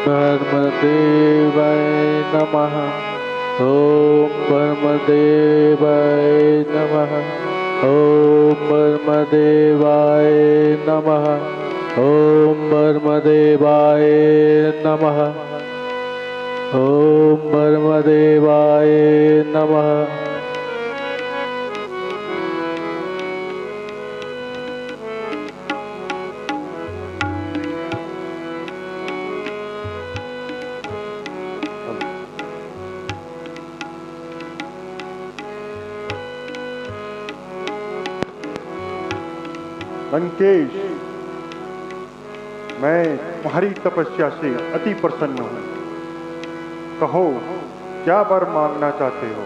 ब्रह्मदेवाय नमः। ओम ब्रह्मदेवाय नमः। ओम ब्रह्मदेवाय नमः। ओम ब्रह्मदेवाय नमः। ओम ब्रह्मदेवाय नमः। लंकेश, मैं तुम्हारी तपस्या से अति प्रसन्न हूं। कहो, क्या वर मांगना चाहते हो?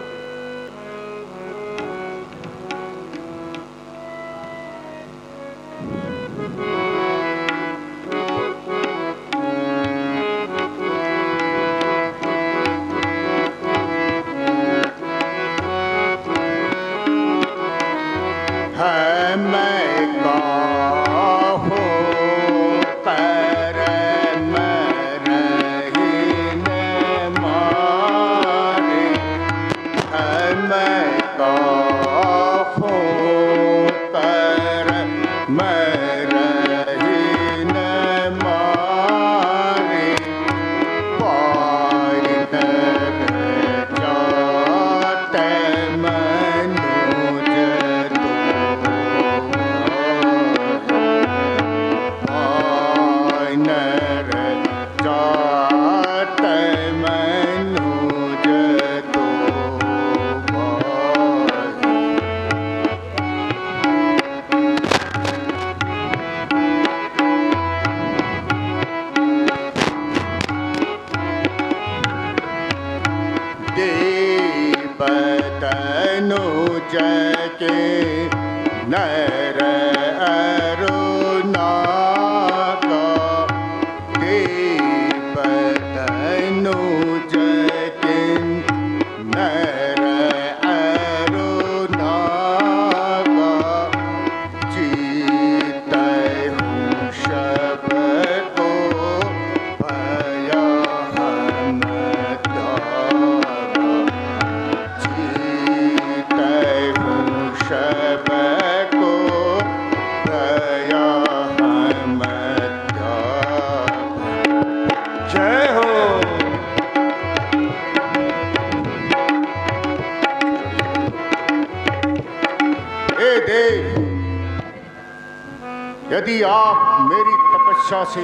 यदि आप मेरी तपस्या से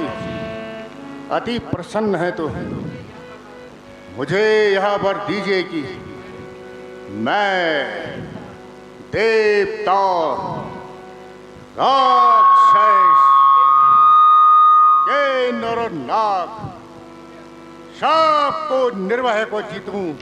अति प्रसन्न हैं तो मुझे यह वर दीजिए कि मैं देवता, राक्षस, ये नर और नाग सबको निर्वह को जीतूं।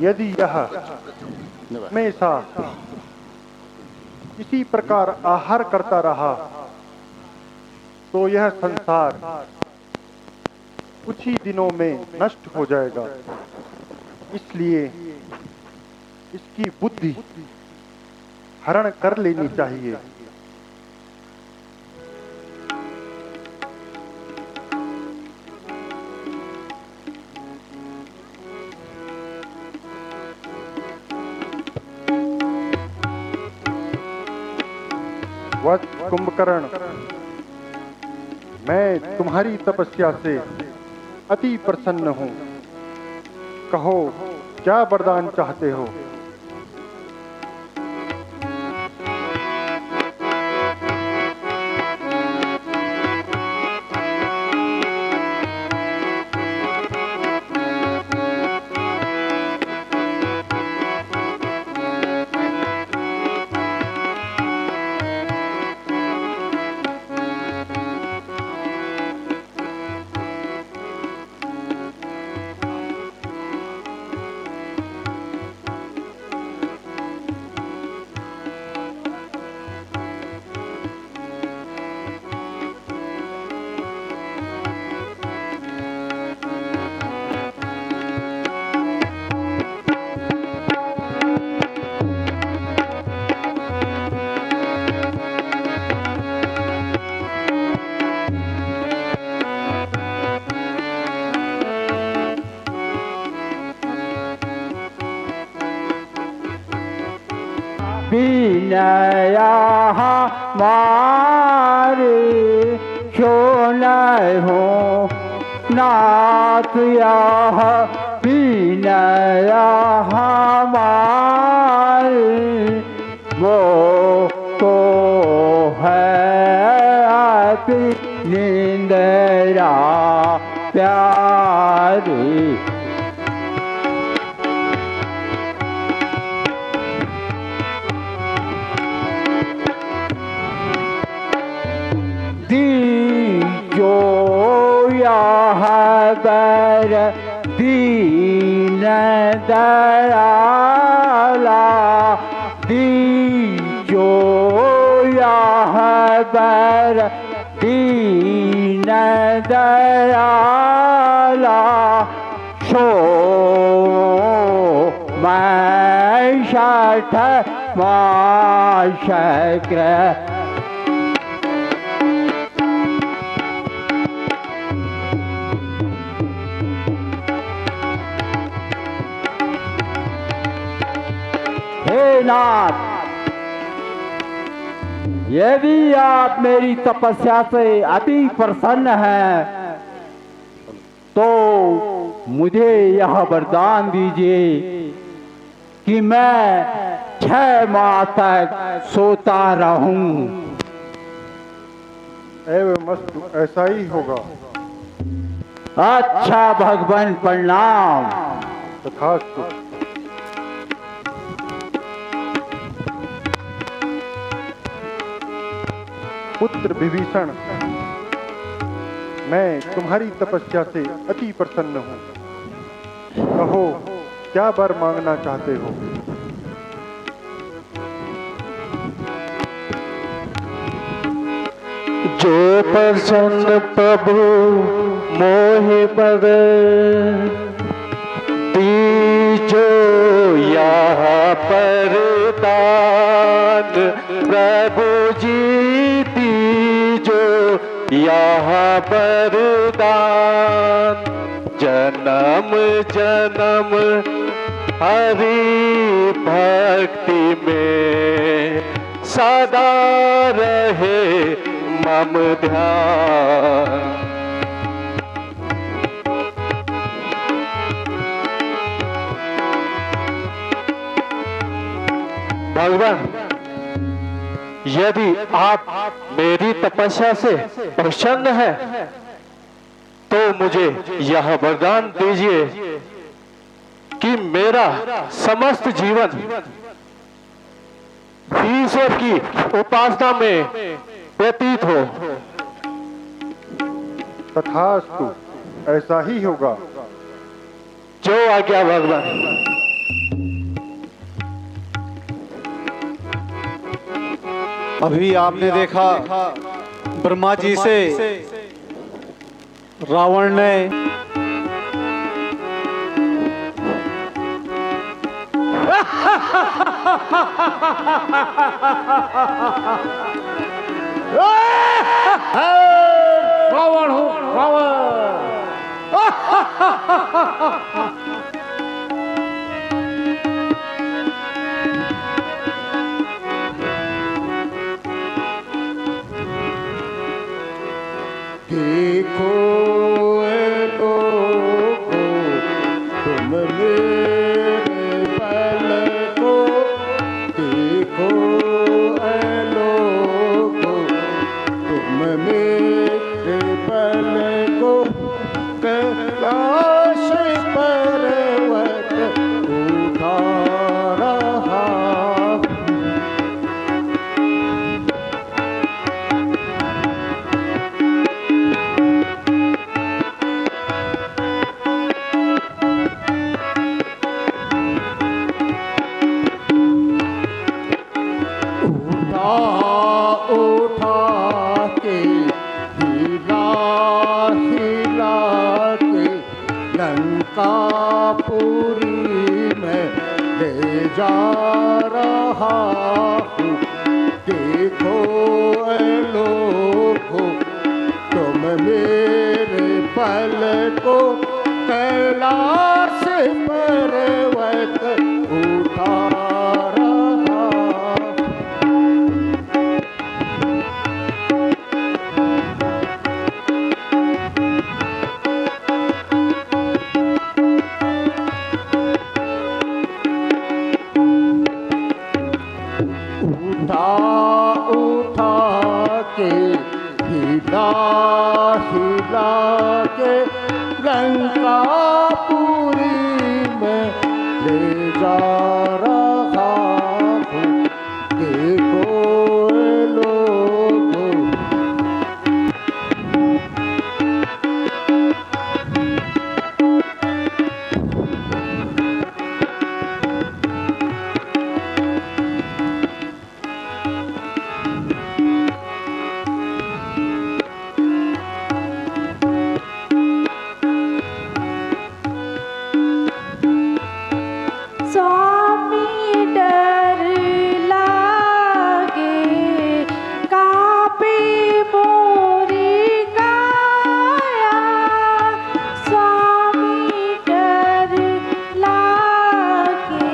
यदि यह हमेशा इसी प्रकार आहार करता रहा तो यह संसार कुछ ही दिनों में नष्ट हो जाएगा। इसलिए इसकी बुद्धि हरण कर लेनी चाहिए। वत्स कुंभकर्ण, मैं तुम्हारी तपस्या से अति प्रसन्न हूँ। कहो क्या वरदान चाहते हो? विनया हमारे क्यों न हो नाथ यह विनया हमारे वो तो है अति निंदरा प्यारी। दीजो यह बर दीन दयाला, दीजो यह बर दीन दयाला। सो मैं षठ माशक्र हे नाथ, यदि आप मेरी तपस्या से अति प्रसन्न हैं तो मुझे यह वरदान दीजिए कि मैं 6 माह तक सोता रहूं। एवं मस्तु, ऐसा ही होगा। अच्छा भगवान, प्रणाम। तथास्तु। पुत्र विभीषण, मैं तुम्हारी तपस्या से अति प्रसन्न हूँ। कहो क्या वर मांगना चाहते हो? जो प्रसन्न प्रभु मोहि पर दीजो यहाँ पर दान। प्रभु जी दीजो यहाँ वरदान। जन्म जन्म हरि भक्ति में सदा रहे मम ध्यान। भगवान, यदि आप मेरी तपस्या से प्रसन्न है तो मुझे यह वरदान दीजिए कि मेरा समस्त जीवन ईश्वर की उपासना में व्यतीत हो। तथास्तु, ऐसा ही होगा। जो आज्ञा भगवान। अभी आपने देखा ब्रह्मा जी से रावण ने रावण हूँ रावण। देखो ए लोगो, तुम मेरे बल को देखो ए लोगो, तुम मेरे बल को कैलाश पर्वत उठा रहा। उठा के हिला हिला के लंकापुरी में ले जा रहा हूँ। देखो ए लोगो, तुम मेरे बल को कैलाश पर्वत उठा रहा। उठा के हिला हिला के लंकापुरी में ले जा रहा हूँ। देखो ए लोगो, स्वामी डर लागे कापे मोरी काया। स्वामी डर लागे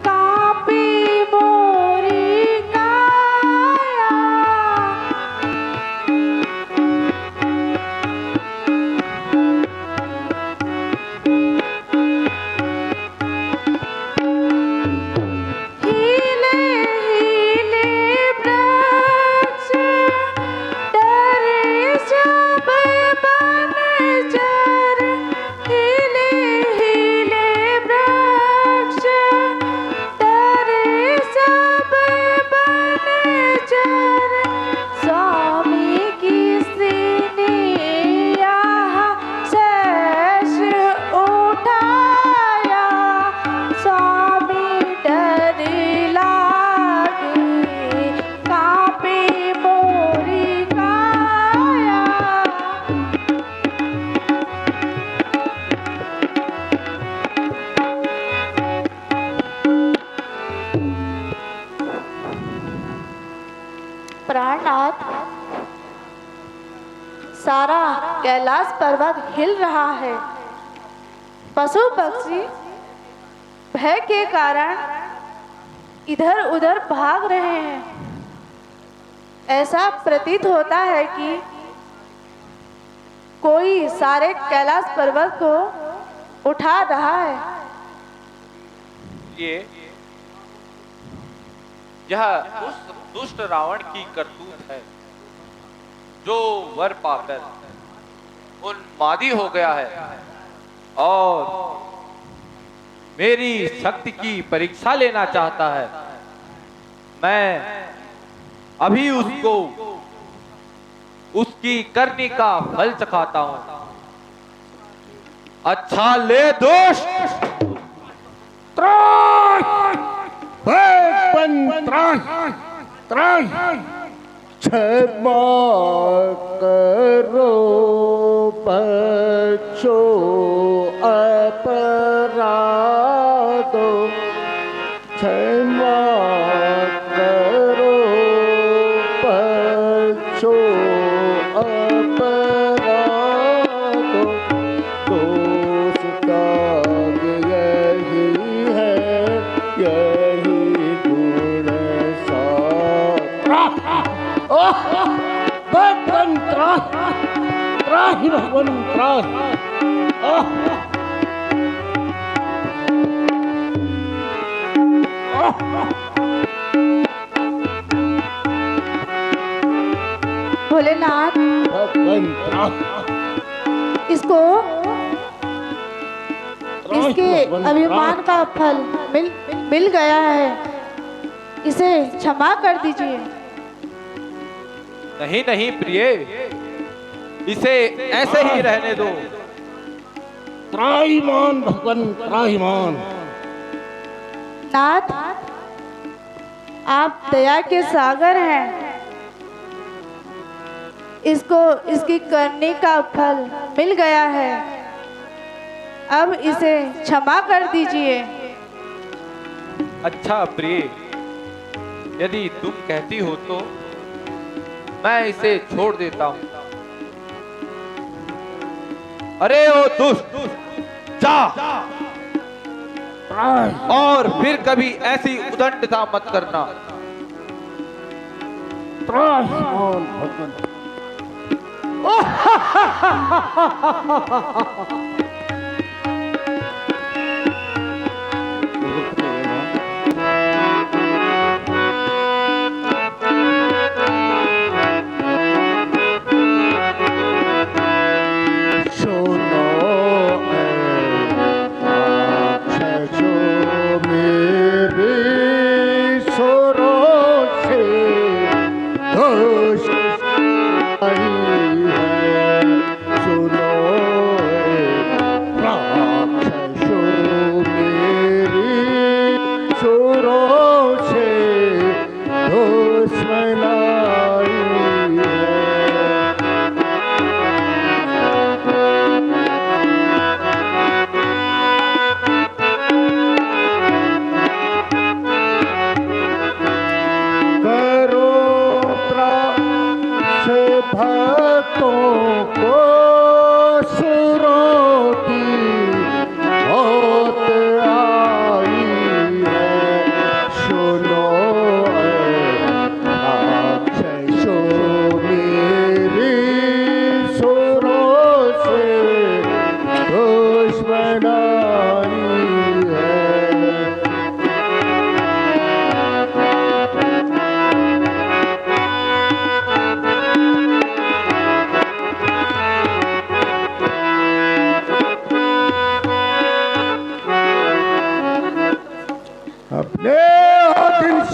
कापे मोरी काया। हिले हिले वृक्ष डरे सब बनचर। हिले हिले वृक्ष डरे सब बनचर। स्वामी किसने यहाँ शेष उठाया। स्वामी डर लागे कापे मोरी काया। प्राणनाथ, सारा कैलाश पर्वत हिल रहा है। पशु पक्षी भय के कारण इधर उधर भाग रहे हैं। ऐसा प्रतीत होता है कि कोई सारे कैलाश पर्वत को उठा रहा है। यह उस दुष्ट रावण की करतूत है जो वर पाकर उन्मादी हो गया है और मेरी शक्ति की परीक्षा लेना चाहता है। मैं अभी उसको उसकी करनी का फल चखाता हूं। अच्छा ले दुष्ट, क्षमा करो बच्चों अपराधो, क्षमा करो बच्चों अपराधो, दोष त्याग यही है, यही गुण भगवान त्राहि भगवान त्राहि। भोलेनाथ, इसको इसके अभिमान का फल मिल गया है, इसे क्षमा कर दीजिए। नहीं नहीं प्रिय, इसे ऐसे ही रहने दो। त्राहिमाम भगवान त्राहिमाम। नाथ, आप दया के सागर हैं। इसको इसकी करने का फल मिल गया है, अब इसे क्षमा कर दीजिए। अच्छा प्रिय, यदि तुम कहती हो तो मैं इसे छोड़ देता हूं। अरे ओ दुष्ट, जा और फिर कभी ऐसी उदंडता मत करना।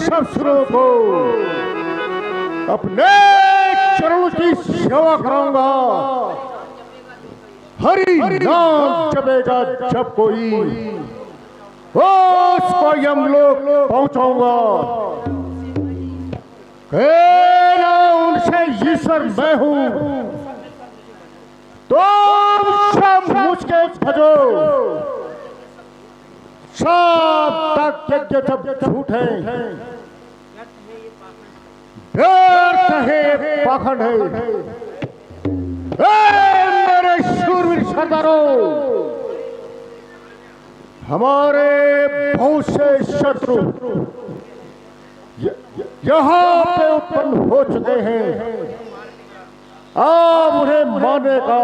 शस्त्रों को अपने चरणों की सेवा कराऊंगा। हरि नाम जपेगा जब कोई, उसको यमलोक पहुंचाऊंगा। कहना उनसे ईश्वर मैं हूं, तुम सब मुझके भजो। सब तक यज्ञ जब झूठ है, व्यर्थ है, पाखंड है। मेरे शूरवीर सरदारों, हमारे बहुत से शत्रु यहाँ पे उत्पन्न हो चुके हैं। आप उन्हें मारने का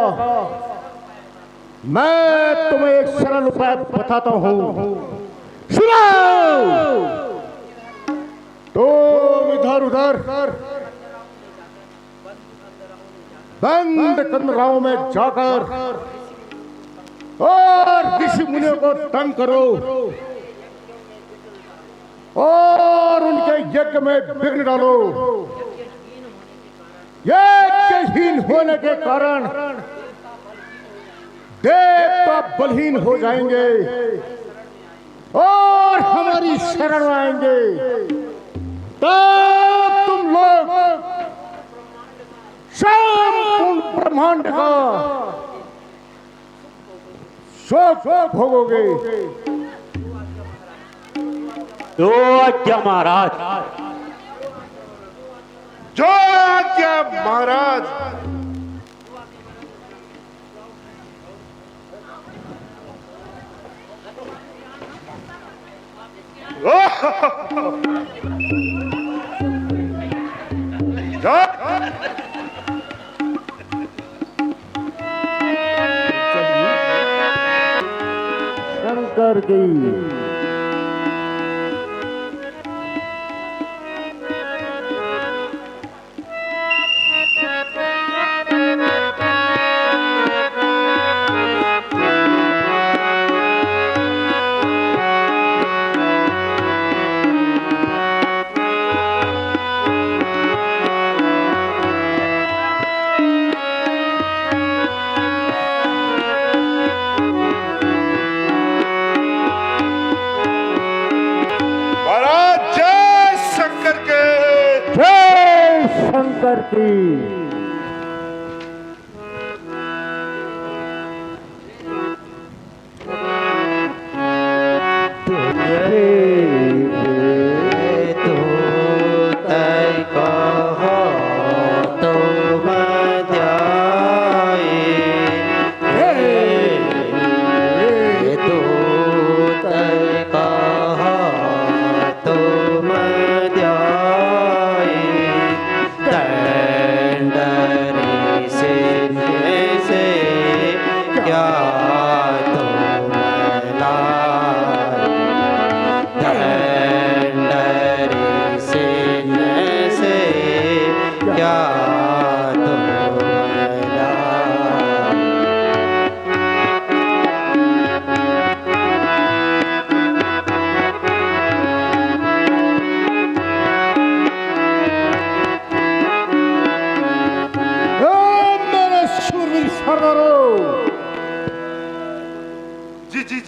मैं तुम्हें एक सरल उपाय बताता हूं। सुनो, तो उधर बंद कमराओं में जाकर और ऋषि मुनियों को तंग करो और उनके यज्ञ में विघ्न डालो। यज्ञहीन होने के कारण देवता बलहीन हो जाएंगे और हमारी शरण आएंगे। तब तुम लोग संपूर्ण ब्रह्मांड का शोक भोगोगे। जो आज्ञा महाराज। जो आज्ञा महाराज। शंकर की शंकर की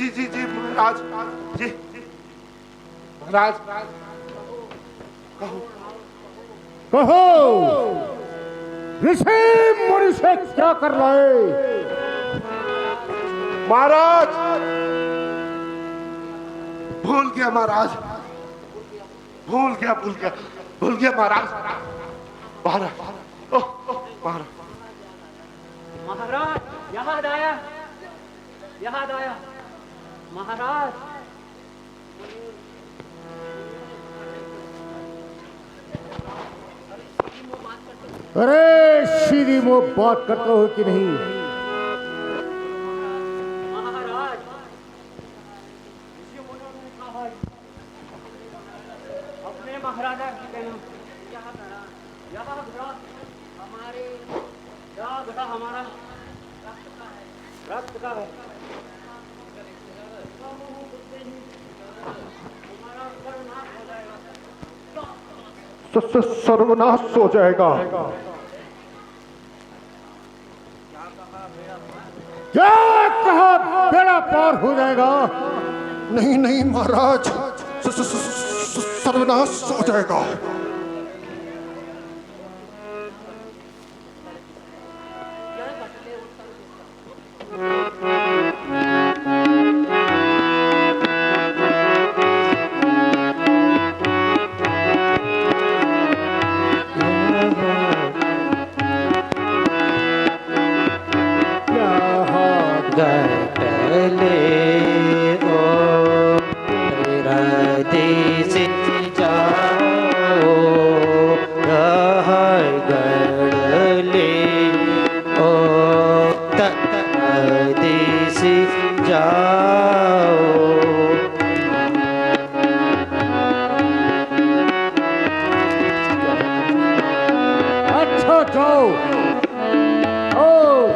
जी महाराज जी महाराज कहो ऋषि मुनि से क्या कर लाए? महाराज भूल गया महाराज, भूल गया महाराज। महाराज याद आया महाराज। अरे सीधी मुंह बात करते हो कि नहीं? महाराज अपने महाराजा की कहना हमारे हमारा रक्त का है। सर्वनाश हो जाएगा। क्या कहा? बेड़ा पार हो जाएगा? नहीं महाराज, सर्वनाश हो जाएगा। जाओ जाओ और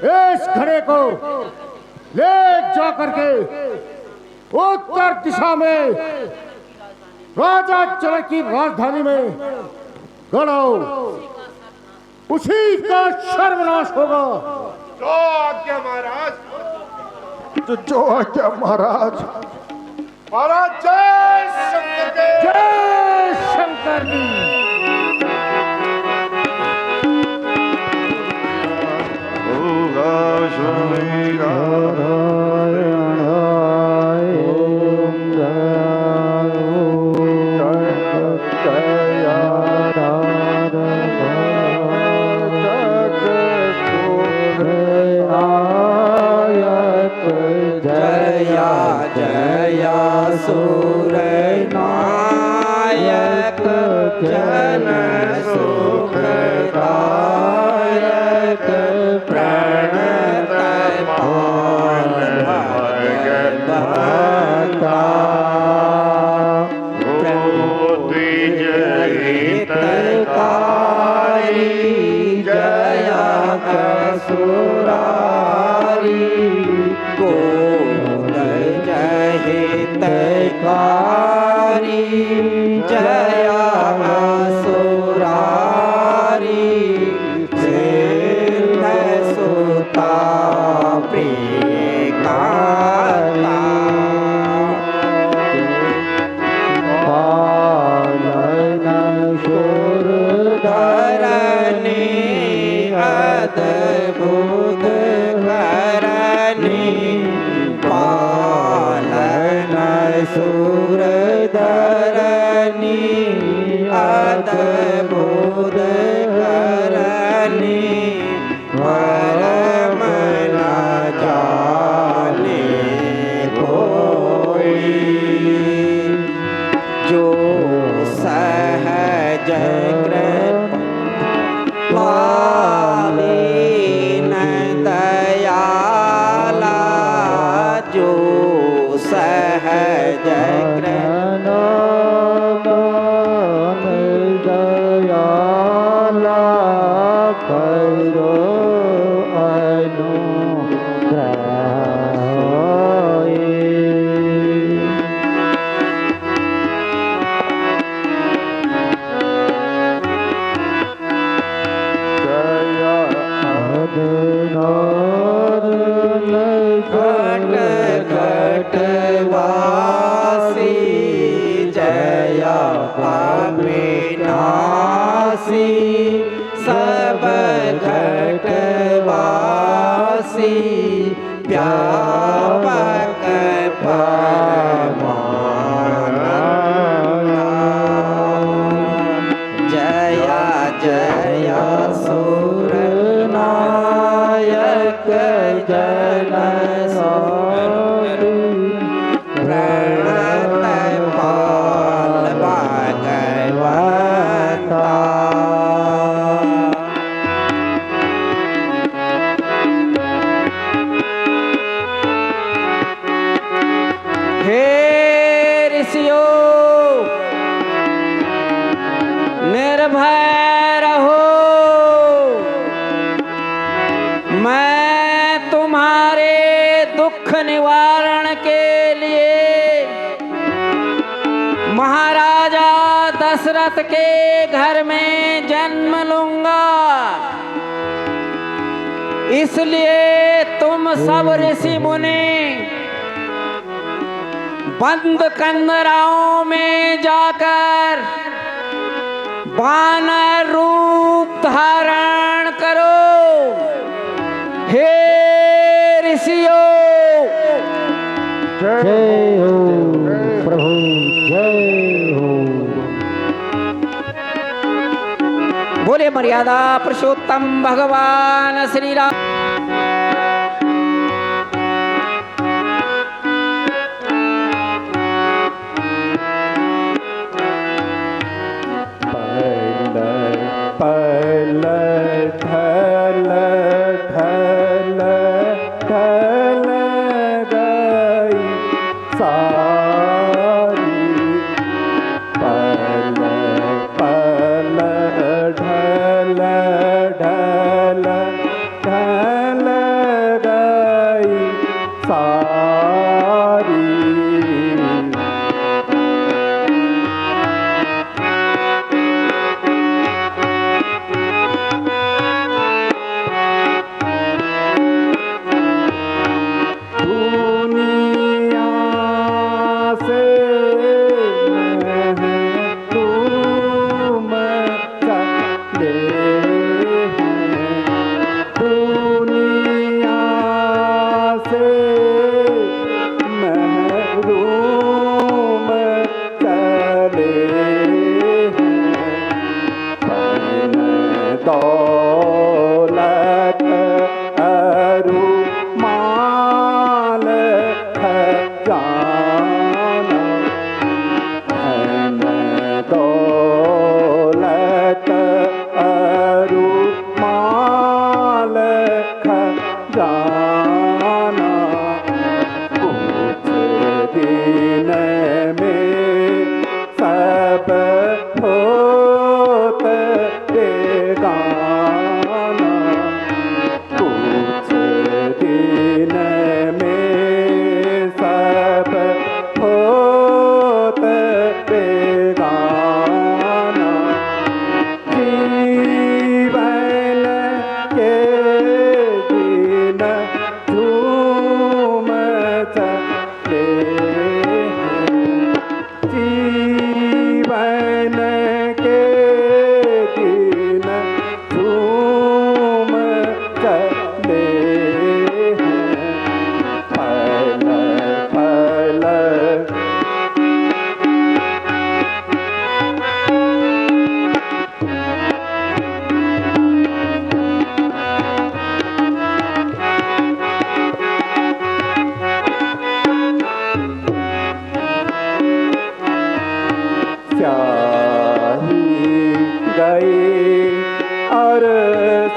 इस घड़े को ले जा करके उत्तर दिशा में राजा जनक की राजधानी में गड़ाओ, उसी का सर्वनाश होगा। जो आज्ञा महाराज। जो आज्ञा महाराज। महाराज जय शंकर के। जय शंकर की। दशरथ के घर में जन्म लूंगा, इसलिए तुम सब ऋषि मुनि बंद कंदराओं में जाकर वानर रूप धारण करो। हे ऋषियों, जय हो प्रभु, जय हो। बोले मर्यादा पुरुषोत्तम भगवान श्री राम।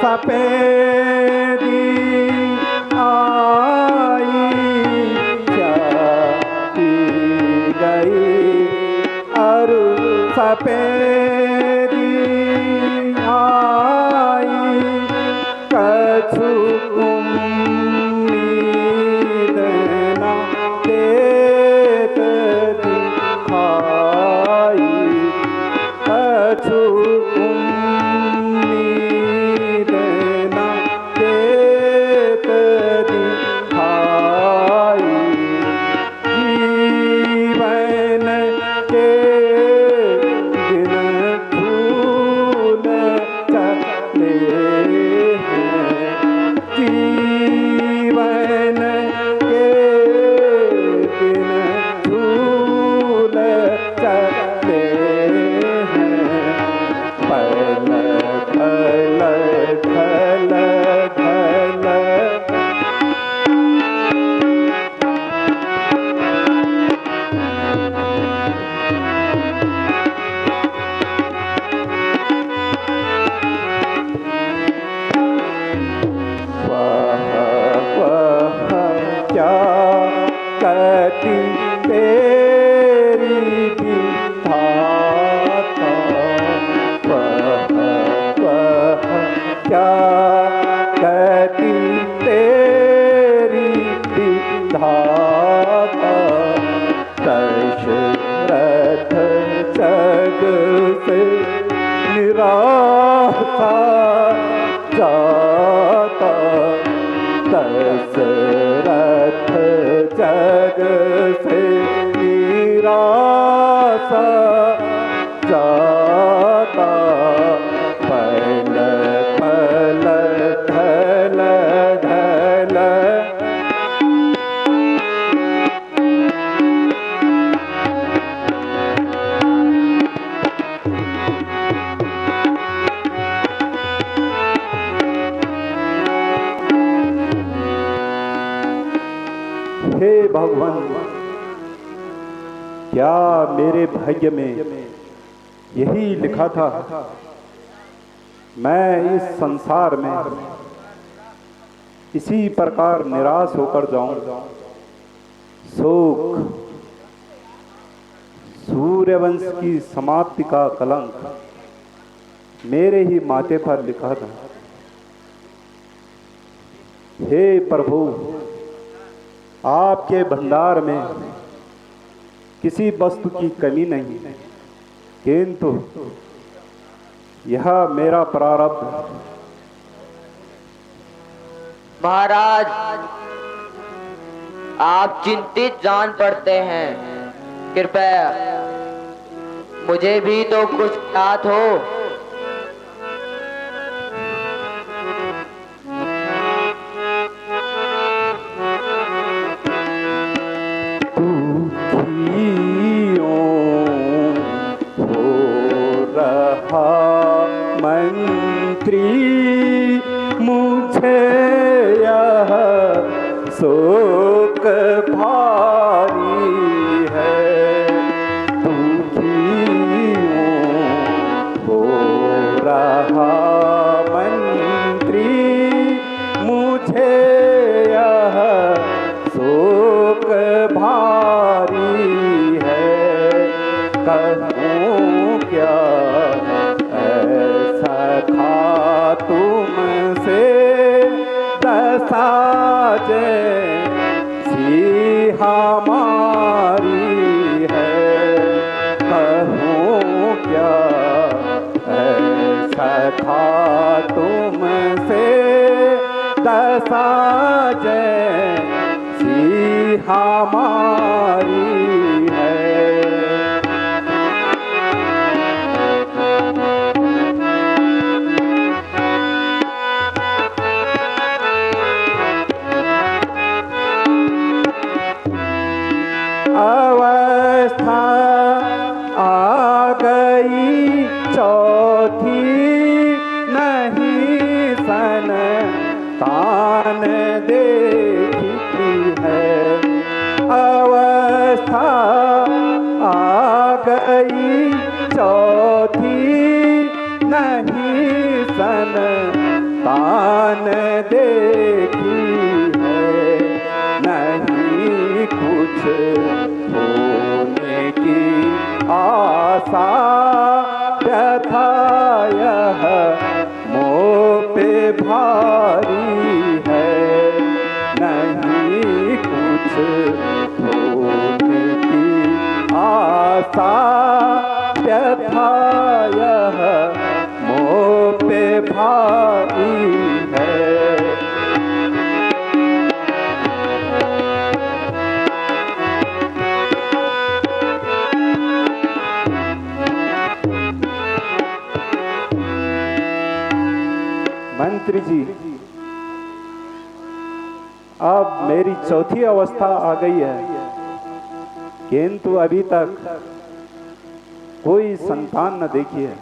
सफेदी आई जाती गई और सफेदी आई कछु उम्मीद न देत दिखाई कछु उम्मीद न देत दिखाई जीवन के दिन फूल चले हैं जीवन के दिन फूल चले हैं पल ढल ढल ढल वह क्या कहती तेरी विधाता वह क्या कहती तेरी विधाता दशरथ जग से निराशा जाता दशरथ जग से निराशा जाता पल पल ढल ढल हे भगवान क्या मेरे भाग्य में यही लिखा था मैं इस संसार में इसी प्रकार निराश होकर जाऊं शोक सूर्यवंश की समाप्ति का कलंक मेरे ही माथे पर लिखा था हे प्रभु आपके भंडार में किसी वस्तु की कमी नहीं किंतु यह मेरा प्रारब्ध महाराज आप चिंतित जान पड़ते हैं कृपया मुझे भी तो कुछ ज्ञात हो मंत्री मुझे यह शोक भारी है हो रहा मंत्री मुझे यह शोक भारी है कहूँ क्या सखा तुमसे दसाजे सी हमारी है कहूँ क्या सखा तुमसे दसाजे सी हमारी है अवस्था आ गई चौथी नहीं सन तान देखी है अवस्था आ गई चौथी नहीं सन मैंने देखी है, नहीं कुछ होने की आशा, व्यथा यह मोह पे भारी है, नहीं कुछ होने की आशा, व्यथा यह मोह पे भारी है। मंत्री जी, अब मेरी चौथी अवस्था आ गई है, किंतु अभी तक कोई संतान न देखी है।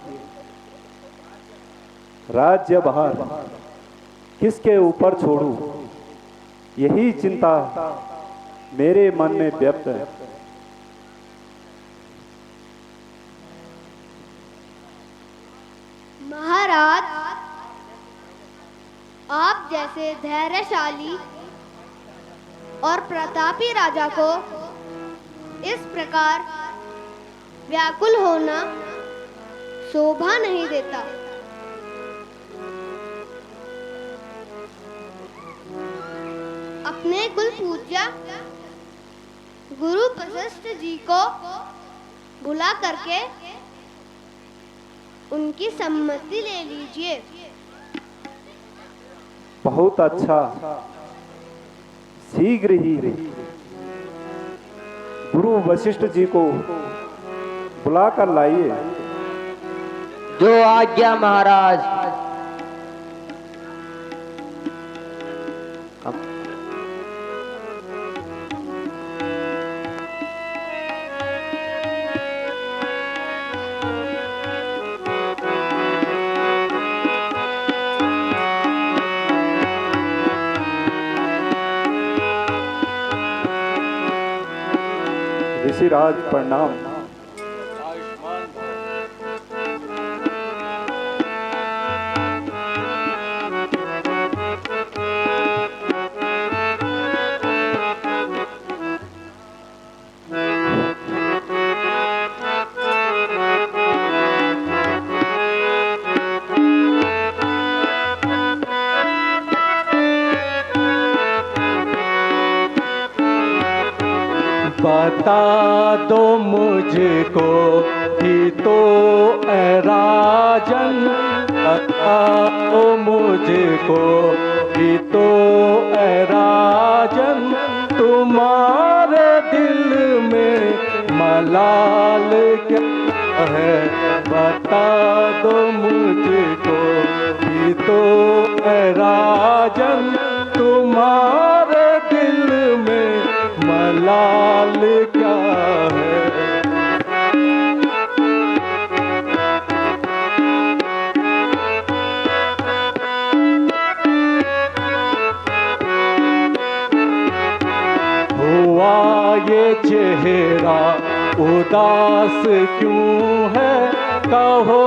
राज्य भार किसके ऊपर छोड़ूं, यही चिंता मेरे मन में व्यक्त है। महाराज, आप जैसे धैर्यशाली और प्रतापी राजा को इस प्रकार व्याकुल होना शोभा नहीं देता। अपने कुल पूज्य गुरु वशिष्ठ जी को बुला करके उनकी सम्मति ले लीजिए। बहुत अच्छा, शीघ्र ही गुरु वशिष्ठ जी को बुलाकर लाइए। जो आज्ञा महाराज। ऋषिराज प्रणाम। बता दो मुझको ही तो ए राजन, बता दो मुझको ही तो ए राजन, तुम्हारे दिल में मलाल क्या है, बता दो मुझको ही तो ए राजन, तुम्हारे दिल में मलाल क्या है। हुआ ये चेहरा उदास क्यों है, कहो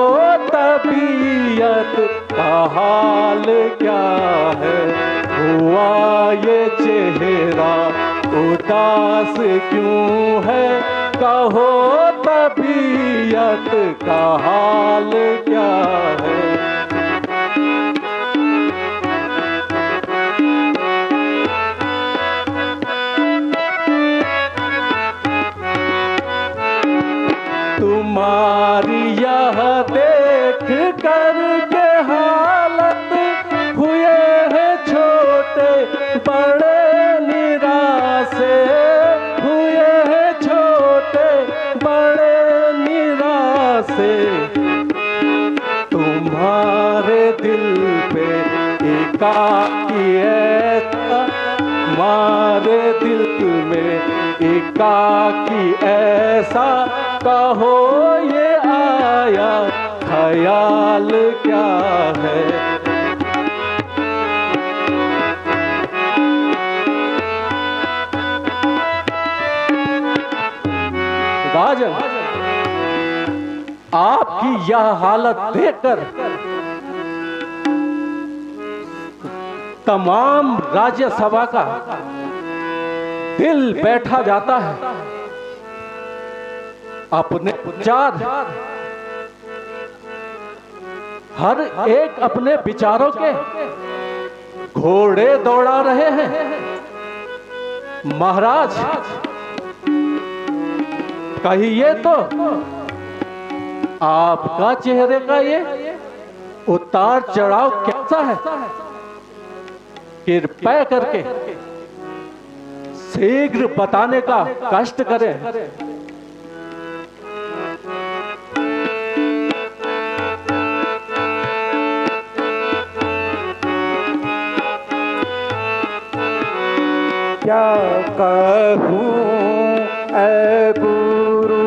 तबीयत का हाल क्या है। हुआ ये चेहरा उदास क्यों है, कहो तबीयत का हाल क्या है। तुम्हारी यह देख कर के हालत हुए हैं छोटे बड़े निराशे, हुए हैं छोटे बड़े निराशे। तुम्हारे दिल पे एकाकी ऐसा, तुम्हारे दिल में एकाकी ऐसा, कहो ये आया ख्याल क्या है। राजन, आपकी यह हालत देखकर तमाम राज्यसभा का दिल बैठा जाता है। अपने विचार हर एक अपने विचारों के घोड़े दौड़ा रहे हैं। महाराज कहिए तो आपका चेहरे का ये उतार चढ़ाव कैसा है? कृपया करके शीघ्र बताने का कष्ट करें। क्या कहूँ ऐ गुरु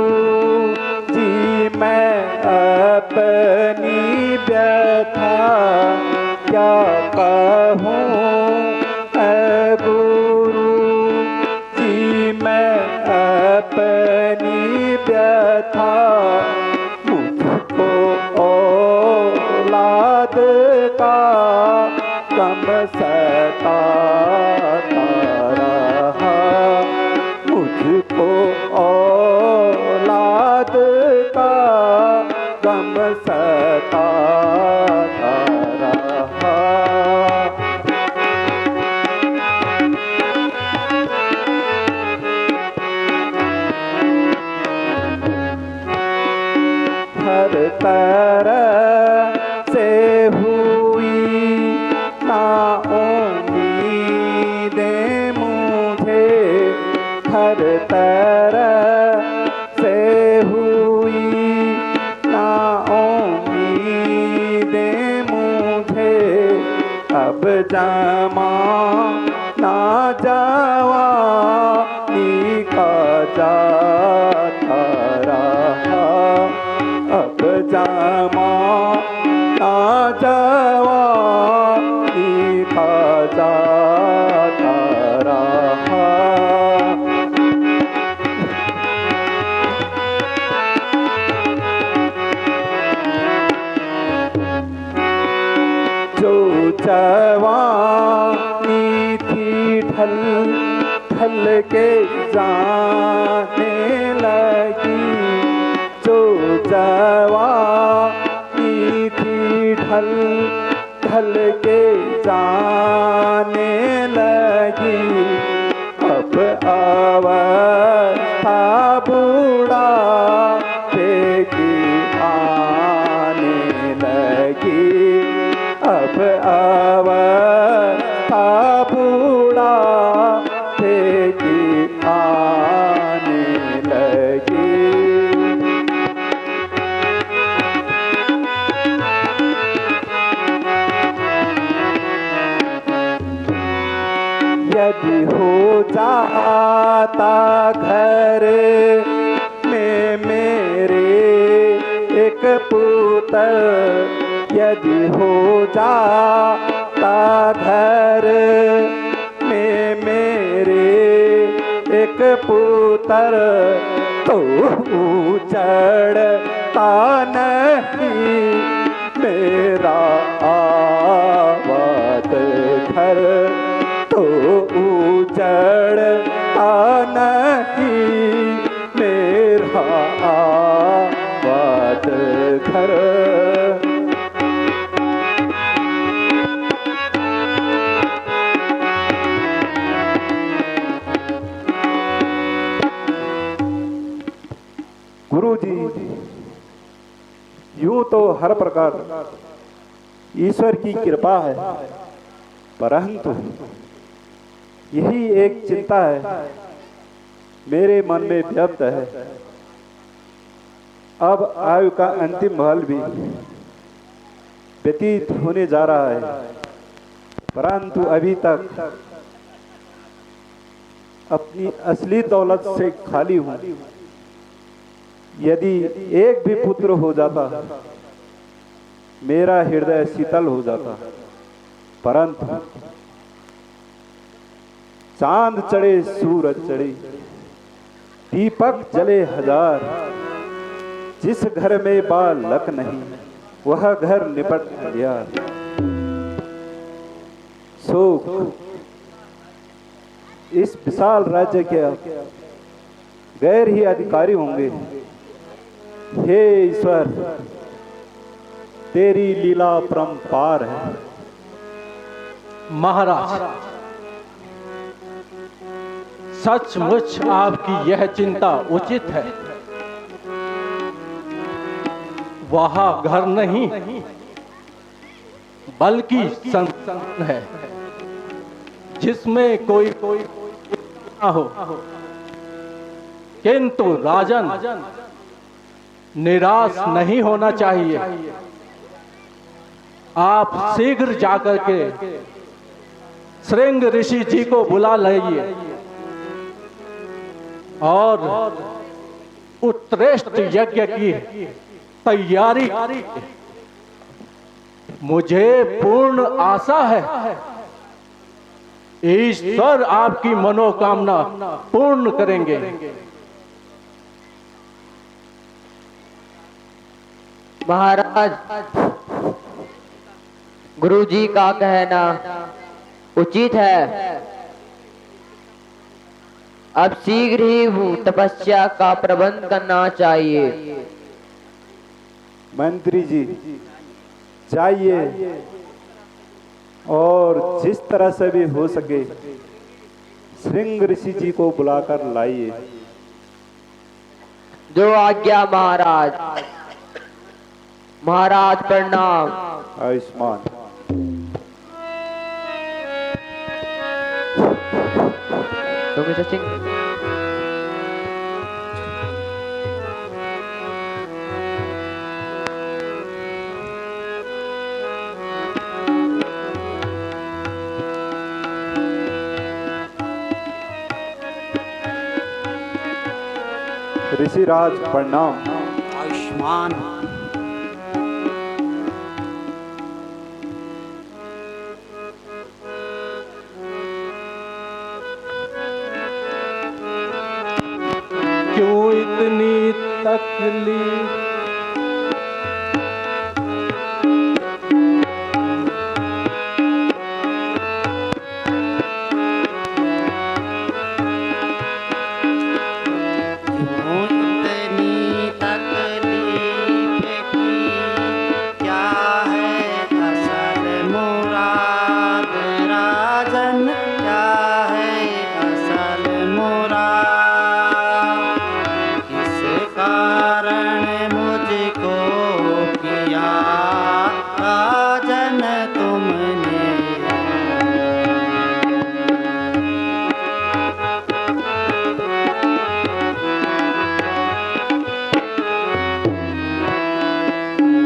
जी मैं अपनी व्यथा, क्या कहूँ ऐ गुरु जी मैं अपनी व्यथा। मुझको औलाद का गम सताता रहा, मुझको औलाद का गम सताता रहा। हर तरह से हुई ना उम्मीदें मुझे, हर तरह से हुई ना उम्मीदें मुझे। अब जमा ना जवानी का जाता रहा, अब जमा ना जवानी का जाता रहा। जो जवानी थी ढल ढल के जाने लगी, जो जवानी थी ढल ढल के जाने लगी। अब अवस्था बुढ़ापे की आने लगी, अब अवस्था बुढ़ापे की आने लगी। यदि हो जाता घर में मेरे एक पुत्र, यदि हो जाता घर में मेरे एक पुत्र, तो उजड़ता नहीं मेरा आबाद घर, तो उजड़ता नहीं मेरा आबाद घर। गुरु जी, यूं तो हर प्रकार ईश्वर की कृपा है, परंतु यही एक चिंता है मेरे मन में व्यक्त है। अब आयु का अंतिम पल भी व्यतीत होने जा रहा है, परंतु अभी तक अपनी असली दौलत से खाली हूं। यदि एक भी पुत्र हो जाता मेरा हृदय शीतल हो जाता, परंतु चांद चढ़े सूरज चढ़े दीपक जले हजार, जिस घर में बालक नहीं वह घर निपट गया। सुख इस विशाल राज्य के गैर ही अधिकारी होंगे। हे ईश्वर, तेरी लीला परंपार है। महाराज, सचमुच आपकी यह चिंता उचित है। वहां घर नहीं बल्कि संस्थान है जिसमें कोई ना हो। किंतु राजन, निराश नहीं होना चाहिए। आप शीघ्र जाकर के श्रृंग ऋषि जी को बुला लाइए और उत्कृष्ट यज्ञ की तैयारी। मुझे पूर्ण आशा है ईश्वर आपकी मनोकामना पूर्ण करेंगे। महाराज, गुरुजी का कहना उचित है। अब शीघ्र ही तपस्या का प्रबंध करना चाहिए। मंत्री जी, जाइए और जिस तरह से भी हो सके श्रृंग ऋषि जी को बुलाकर लाइए। जो आज्ञा महाराज। महाराज प्रणाम। आयुष्मान। मिस्टर सिंह, ऋषिराज प्रणाम। आयुष्मान। क्यों इतनी तकलीफ?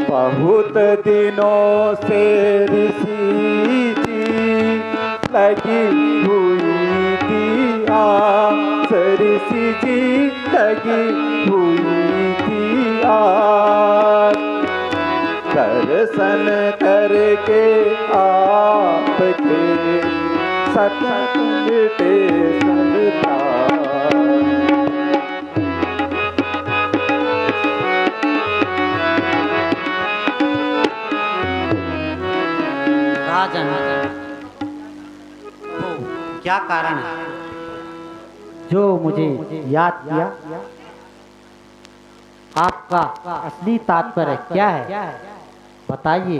बहुत दिनों से ऋषि जी लगी हुई थी आस, ऋषि जी लगी हुई थी आस। दर्शन करके आपके सतत मिटे संताप। राजन, तो क्या कारण है जो मुझे याद किया? आपका असली तात्पर्य क्या है, बताइए।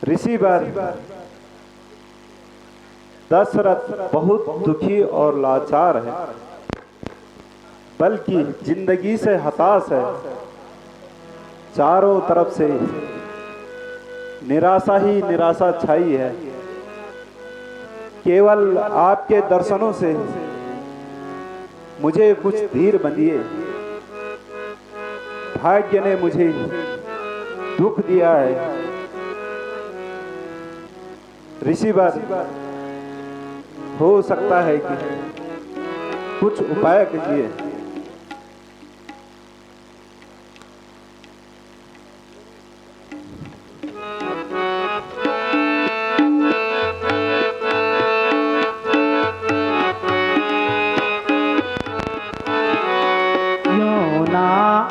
ऋषिवर, दशरथ बहुत दुखी और लाचार है, बल्कि जिंदगी से हताश है। चारों तरफ से निराशा ही निराशा छाई है। केवल आपके दर्शनों से मुझे कुछ धीर बंधिए। भाग्य ने मुझे दुख दिया है। ऋषिवर, हो सकता है कि कुछ उपाय कीजिए।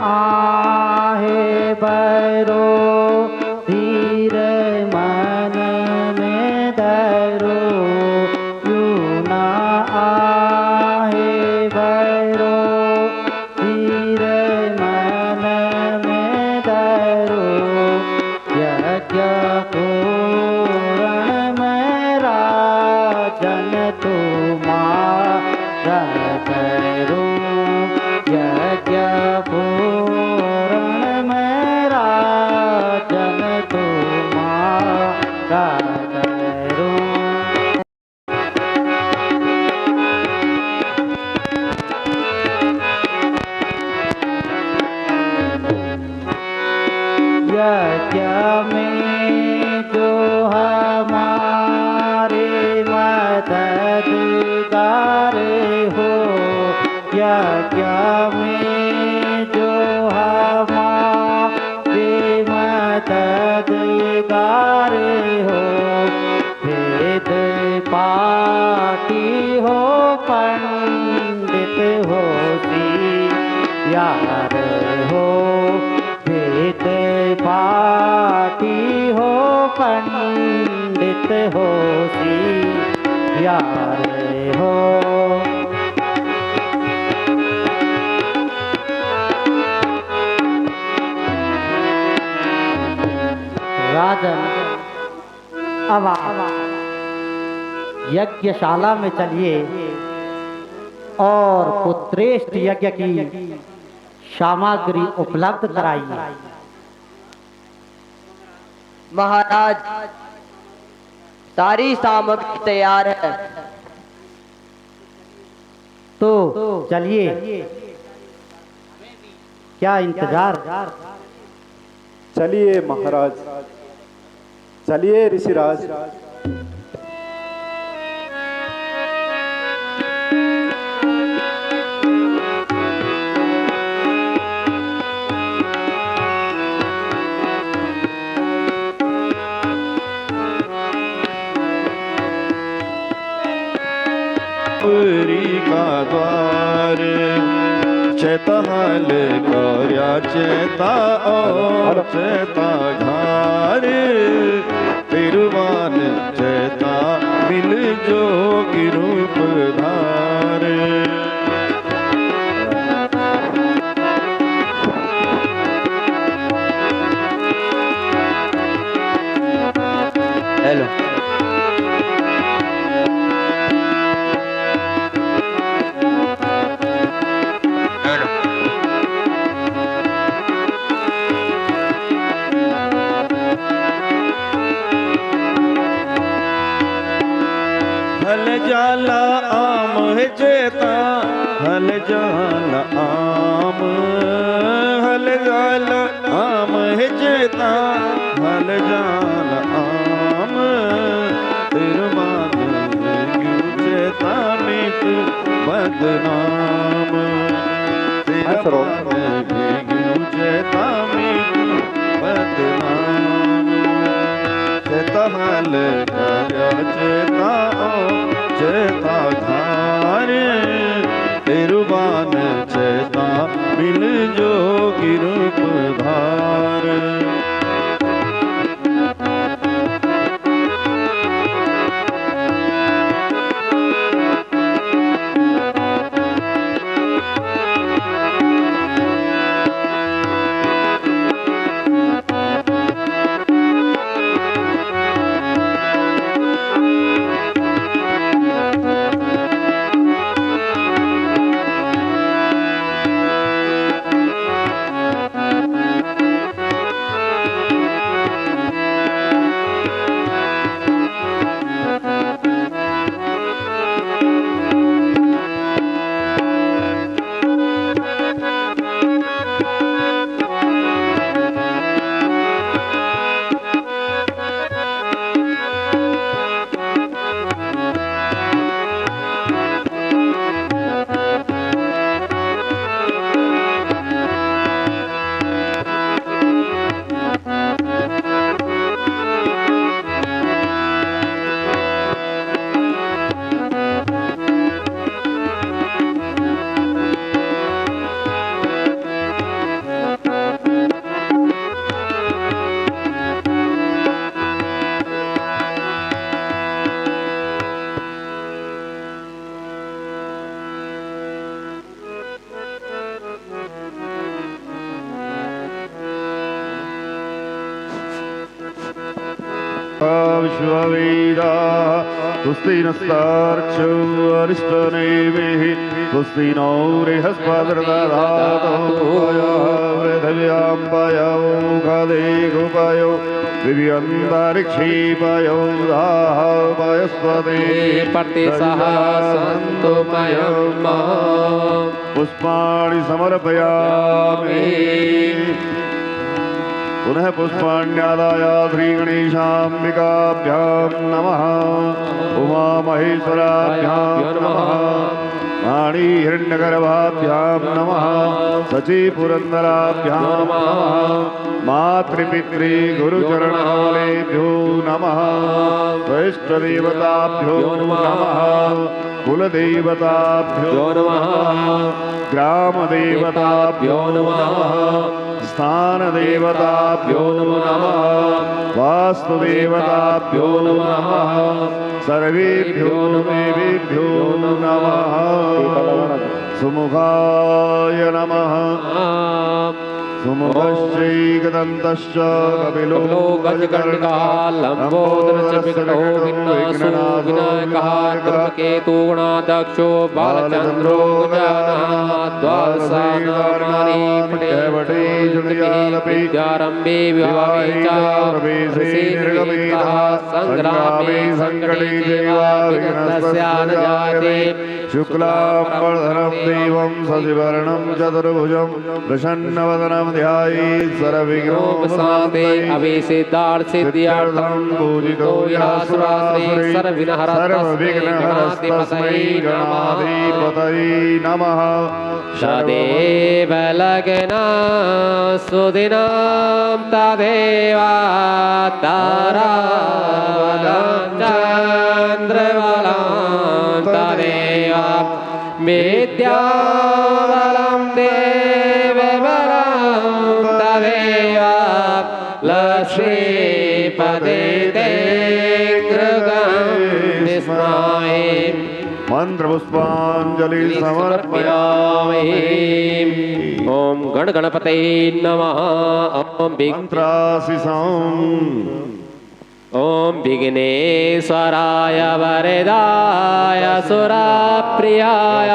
आहे बरो धीर मन में यार हो वेद पाठी हो पंडित हो सी यार हो। राजन अब यज्ञशाला में चलिए और पुत्रेष्ठ यज्ञ की सामग्री उपलब्ध कराइए। महाराज, सारी सामग्री तैयार है। तो चलिए, क्या इंतजार। चलिए महाराज, चलिए ऋषिराज। का द्वार चैतहल कार्या चेता और चेता घार तिरुवान चेता मिल जोगी रूप धार। हेलो, हल जाला आम है चेता, हल जाला आम, हल जाला आम है चेता, हल जाला आम तिरुमान चेता मित बदनाम। चेता मित बदनाम। चेता हल चेता चेता धार तिरुवान चेता मिल जोगी रूप धार। विश्ववेदा तुस्ति नस्तार्क्षो अरिष्टनेमिः तुस्ति नो बृहस्पतिर्दधातु पृथिव्यां पयो खदे गुपयो दिव्यन्तरिक्षीपयो दाः पयस्पति प्रतिसः सन्तु मयम् पुष्पाणि समर्पयामि। पुनः पुष्पाण्यादाय श्रीगणेशाम्बिकाभ्यां नमः। उमामहेश्वराभ्यां नमः। वाणीहिरण्यगर्भाभ्यां नमः। सचीपुरन्दराभ्यां नमः। मातृपितृ गुरुचरणकमलेभ्यो नमः। वैष्णदेवताभ्यो नमः। कुलदेवताभ्यो नमः ग्रामदेवताभ्यो नमः स्थानदेवताभ्यो नमः वास्तुदेवताभ्यो नमः सर्वेभ्यो देवेभ्यो नमः सुमुखाय नमः सुमुखश्चैकदन्तश्च कपिलो गजकर्णिकः लम्बोदरश्च विकटो विघ्नासो विनायकः धूमकेतु गणाध्यक्षो बालचन्द्रो गजाननः द्वादशानामानि पठे विद्यारम्भे विवाहे च संग्रामे संकटे विघ्नस्य न जायते शुक्लाम्बरधरं देवं शशिवर्णं चतुर्भुजं प्रसन्नवदनं ध्यायेत् सर्वविघ्नोपशान्ते अभिसिद्धार्थसिद्ध्यर्थं पूजितो यः सुरासुरे सर्वविघ्नहरस्तस्मै गणाधिपतये नमः सदेव लग्ना सुदिनं तदेव ताराबलं चन्द्रबलं तदेव विद्याबलं देवबलं तदेव लक्ष्मीपदे ते कृगं मंत्रपुष्पांजलि समर्पयामि। ओम गण गणपते नमः। ओम ओम विघ्नेश्वराय वरदाय सुरप्रियाय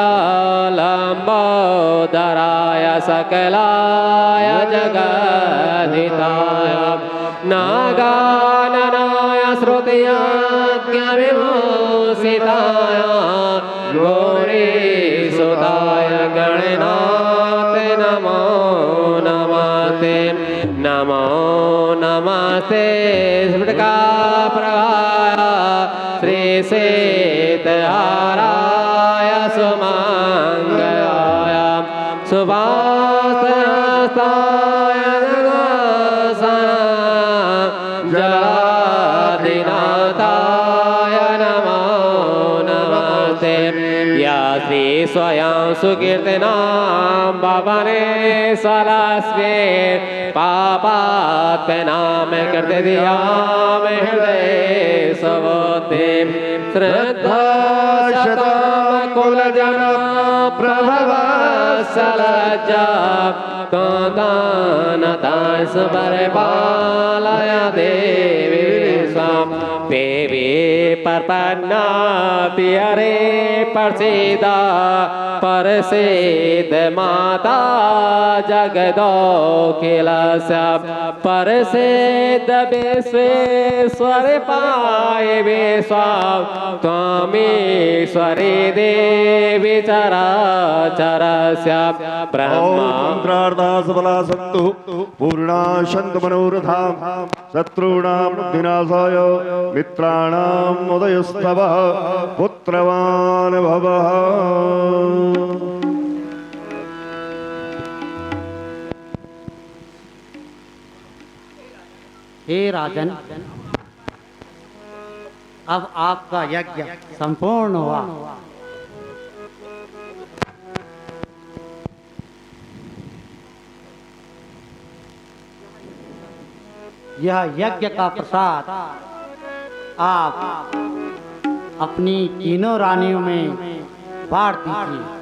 लंबोदराय सकलाय जगद्धिताय नागाननाय श्रुतियज्ञविभूषिताय गौरीसुताय गणनाथ नमो नमस्ते नमो नमस्ते प्रभाय श्री सीताराय सुमंगलाय सुभाषहस्ताय जलाधिनाथाय नमो नमस्ते या श्री स्वयं सुकीर्तनां भवनेश्वरस्ये पापात्मनां कृते धियामि हृदये सुबुद्धि श्रद्धा शतं कुलजना प्रभवत्सलज्जा कान्तानतांस परिपालय देवी स्वां देवी प्रपन्नाति हरे प्रसीदा परसिद्ध माता जगदोखिलस्य परसिद्ध विश्वेश्वर पाय विश्वां त्वमीश्वरी देवी चराचरस्य ब्रह्मा सबला सन्तु पूर्णा सन्तु मनोरथां शत्रूणां विनाशाय मित्राणां उदयस्तवः पुत्रवान् भवः। हे राजन, अब आपका यज्ञ संपूर्ण हुआ। यह यज्ञ का प्रसाद आप अपनी तीनों रानियों में बांट दीजिए।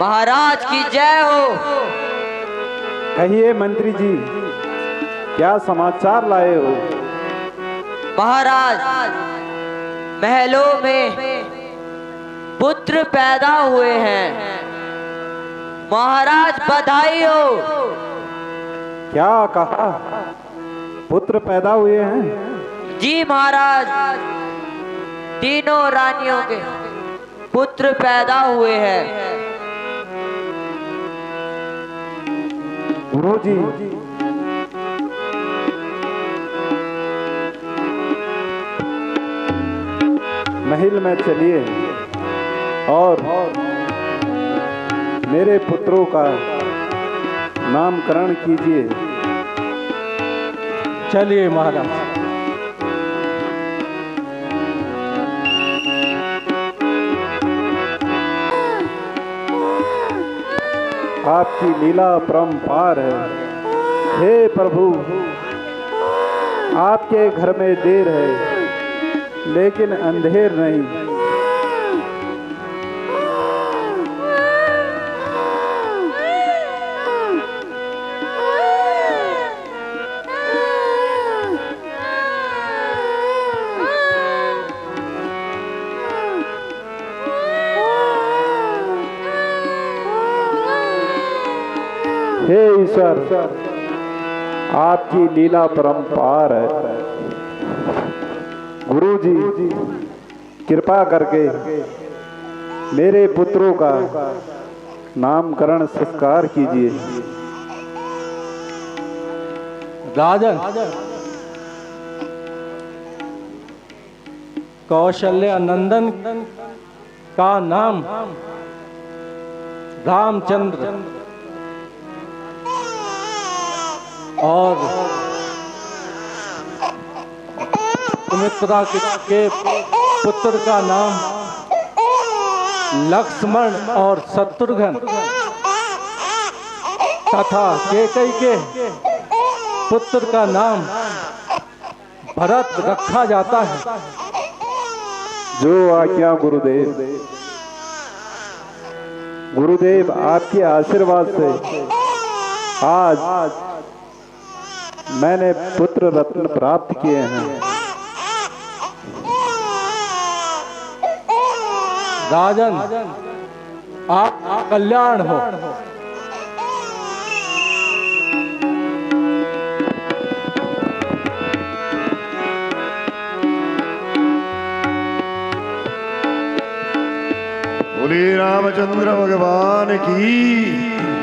महाराज की जय हो। कहिए मंत्री जी, क्या समाचार लाए हो? महाराज, महलों में पुत्र पैदा हुए हैं। महाराज बधाई हो। क्या कहा? पुत्र पैदा हुए हैं? जी महाराज, तीनों रानियों के पुत्र पैदा हुए हैं। गुरुजी, महल में चलिए और मेरे पुत्रों का नामकरण कीजिए। चलिए महाराज। आपकी लीला परंपार है। हे प्रभु, आपके घर में देर है लेकिन अंधेर नहीं। हे ईश्वर, आपकी लीला परंपार है। गुरुजी, कृपा करके मेरे पुत्रों का नामकरण संस्कार कीजिए। राजन, कौशल्या नंदन का नाम रामचंद्र और सुमित्रा के पुत्र का नाम लक्ष्मण और शत्रुघ्न तथा कैकेयी के पुत्र का नाम भरत रखा जाता है। जो आज्ञा गुरुदेव। गुरुदेव, आपके आशीर्वाद से आज मैंने पुत्र रत्न प्राप्त किए हैं। राजन, आप कल्याण हो। बोले रामचंद्र भगवान की।